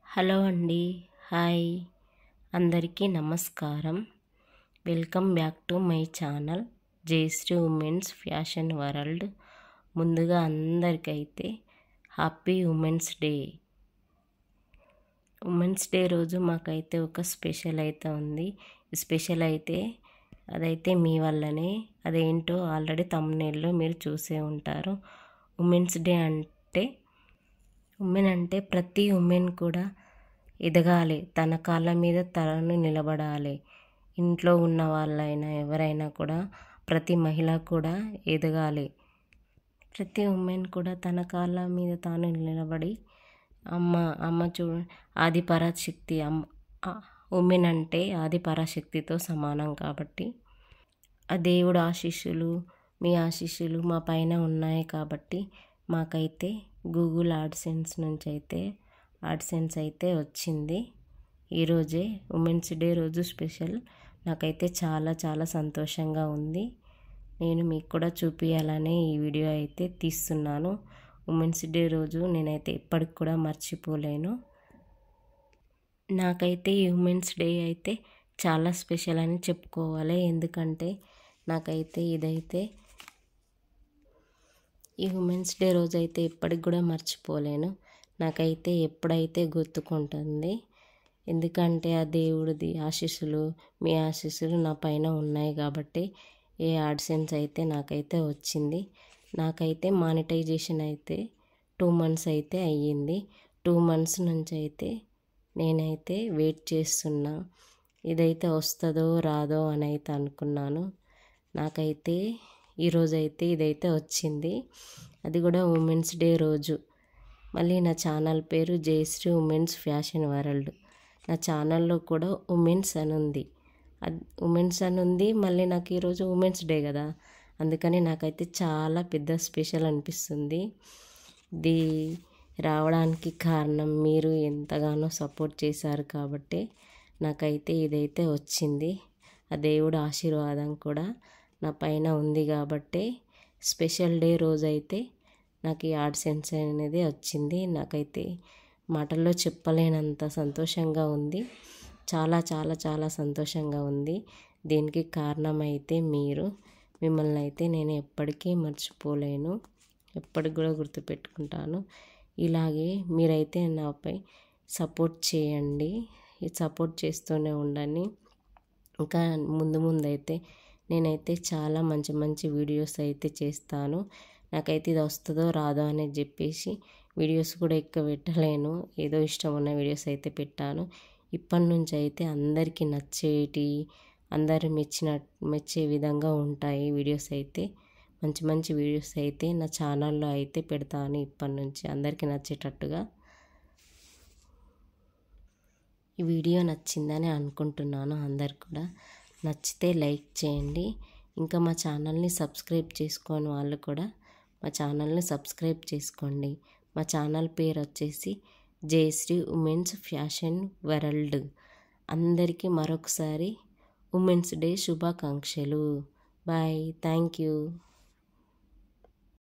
Hello అండి. Hi అందరికీ నమస్కారం. Welcome back to my channel Jayashree women's fashion world. ముందుగా అందరికైతే happy women's day. Women's day రోజు మాకైతే ఒక స్పెషల్ అయితే ఉంది. స్పెషల్ అయితే అదైతే మీ వల్లనే. అదేంటో ఆల్రెడీ థంబ్నెయిల్లో మీరు చూసే ఉంటారు. ఉమెన్స్ డే అంటే ఉమెన్ అంటే ప్రతి ఉమెన్ కూడా ఎదగాలి, తన కాళ్ళ మీద తను నిలబడాలి. ఇంట్లో ఉన్న వాళ్ళైనా ఎవరైనా కూడా ప్రతి మహిళ కూడా ఎదగాలి. ప్రతి ఉమెన్ కూడా తన కాళ్ళ మీద తాను నిలబడి అమ్మ ఆది పరాశక్తి ఉమెన్ అంటే ఆది పరాశక్తితో సమానం. కాబట్టి ఆ దేవుడు ఆశీస్సులు, మీ ఆశీస్సులు మా పైన ఉన్నాయి. కాబట్టి మాకైతే గూగుల్ యాడ్సెన్స్ నుంచి అయితే వచ్చింది. ఈరోజే ఉమెన్స్ డే రోజు స్పెషల్. నాకైతే చాలా చాలా సంతోషంగా ఉంది. నేను మీకు కూడా చూపించాలనే ఈ వీడియో అయితే తీస్తున్నాను. ఉమెన్స్ డే రోజు నేనైతే ఎప్పటికి కూడా మర్చిపోలేను. నాకైతే ఈ ఉమెన్స్ డే అయితే చాలా స్పెషల్ అని చెప్పుకోవాలి. ఎందుకంటే నాకైతే ఇదైతే ఈ ఉమెన్స్ డే రోజు అయితే ఎప్పటికి కూడా మర్చిపోలేను. నాకైతే ఎప్పుడైతే గుర్తుకుంటుంది. ఎందుకంటే ఆ దేవుడిది ఆశీస్సులు, మీ ఆశీస్సులు నా పైన ఉన్నాయి. కాబట్టి ఏ యాడ్సెన్స్ అయితే నాకైతే వచ్చింది. నాకైతే మానిటైజేషన్ అయితే 2 months అయితే అయ్యింది. 2 months నుంచి అయితే నేనైతే వెయిట్ చేస్తున్నా. ఇదైతే వస్తుందో రాదో అని అయితే అనుకున్నాను. నాకైతే ఈరోజైతే ఇదైతే వచ్చింది. అది కూడా ఉమెన్స్ డే రోజు. మళ్ళీ నా ఛానల్ పేరు జయశ్రీ ఉమెన్స్ ఫ్యాషన్ వరల్డ్. నా ఛానల్లో కూడా ఉమెన్స్ అని ఉంది. మళ్ళీ నాకు ఈరోజు ఉమెన్స్ డే కదా, అందుకని నాకైతే చాలా పెద్ద స్పెషల్ అనిపిస్తుంది. ఇది రావడానికి కారణం మీరు ఎంతగానో సపోర్ట్ చేశారు. కాబట్టి నాకైతే ఇదైతే వచ్చింది. ఆ దేవుడు ఆశీర్వాదం కూడా నా పైన ఉంది. కాబట్టి స్పెషల్ డే రోజైతే నాకు ఈ యాడ్సెన్స్ అనేది వచ్చింది. నాకైతే మాటల్లో చెప్పలేనంత సంతోషంగా ఉంది. చాలా చాలా చాలా సంతోషంగా ఉంది. దీనికి కారణమైతే మిమ్మల్ని అయితే నేను ఎప్పటికీ మర్చిపోలేను. ఎప్పటికి కూడా గుర్తుపెట్టుకుంటాను. ఇలాగే మీరైతే నాపై సపోర్ట్ చేయండి. సపోర్ట్ చేస్తూనే ఉండండి. ఇంకా ముందైతే నేనైతే చాలా మంచి మంచి వీడియోస్ అయితే చేస్తాను. నాకైతే ఇది వస్తుందో రాదో అనేది చెప్పేసి వీడియోస్ కూడా ఎక్కువ పెట్టలేను. ఏదో ఇష్టం ఉన్న వీడియోస్ అయితే పెట్టాను. ఇప్పటి నుంచి అయితే అందరికీ అందరూ మెచ్చే విధంగా ఉంటాయి వీడియోస్ అయితే. మంచి మంచి వీడియోస్ అయితే నా ఛానల్లో అయితే పెడతాను. ఇప్పటి నుంచి అందరికీ నచ్చేటట్టుగా. ఈ వీడియో నచ్చిందని అనుకుంటున్నాను. అందరు కూడా నచ్చితే లైక్ చేయండి. ఇంకా మా ఛానల్ని సబ్స్క్రైబ్ చేసుకోని వాళ్ళు కూడా మా ఛానల్ని సబ్స్క్రైబ్ చేసుకోండి. మా ఛానల్ పేరు వచ్చేసి జయశ్రీ ఉమెన్స్ ఫ్యాషన్ వరల్డ్. అందరికీ మరొకసారి ఉమెన్స్ డే శుభాకాంక్షలు. బాయ్. Thank you.